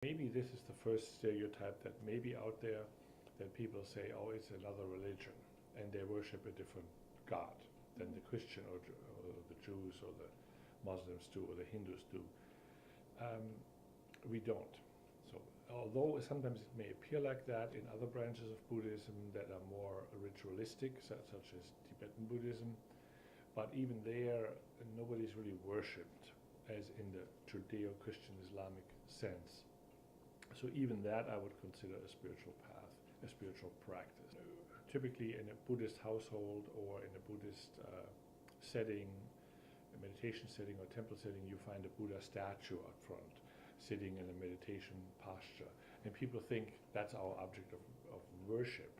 Maybe this is the first stereotype that may be out there, that people say, oh, it's another religion, and they worship a different God than the Christian or the Jews or the Muslims do or the Hindus do. We don't. So although sometimes it may appear like that in other branches of Buddhism that are more ritualistic, such as Tibetan Buddhism, but even there, nobody's really worshipped as in the Judeo-Christian Islamic sense. So even that I would consider a spiritual path, a spiritual practice. Typically in a Buddhist household or in a Buddhist setting, a meditation setting or temple setting, you find a Buddha statue up front, sitting in a meditation posture. And people think that's our object of worship,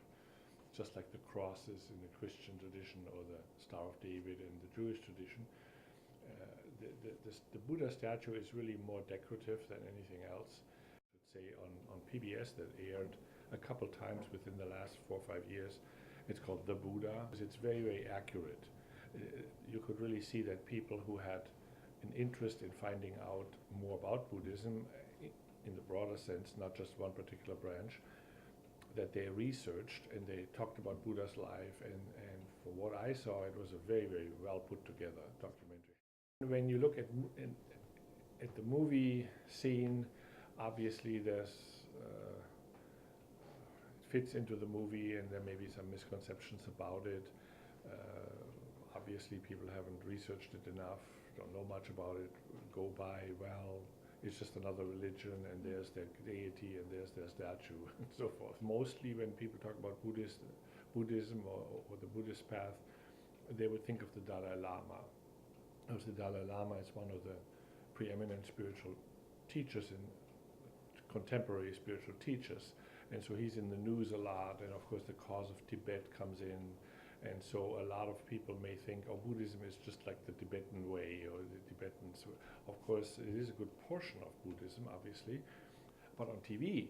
just like the crosses in the Christian tradition or the Star of David in the Jewish tradition. The Buddha statue is really more decorative than anything else. Say on PBS that aired a couple times within the last 4 or 5 years. It's called The Buddha. It's very, very accurate. You could really see that people who had an interest in finding out more about Buddhism in the broader sense, not just one particular branch, that they researched and they talked about Buddha's life, and from what I saw, it was a very, very well put together documentary. When you look at the movie scene, obviously it fits into the movie and there may be some misconceptions about it. Obviously people haven't researched it enough, don't know much about it, go by, well, it's just another religion and there's their deity and there's their statue and so forth. Mostly when people talk about Buddhism or the Buddhist path, they would think of the Dalai Lama. Because the Dalai Lama is one of the preeminent spiritual teachers in contemporary spiritual teachers, and so he's in the news a lot, and of course the cause of Tibet comes in, and so a lot of people may think, oh, Buddhism is just like the Tibetan way or the Tibetans. Of course it is a good portion of Buddhism, obviously, but on TV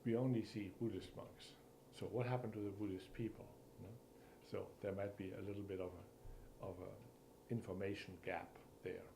we only see Buddhist monks. So what happened to the Buddhist people? You know? So there might be a little bit of a information gap there.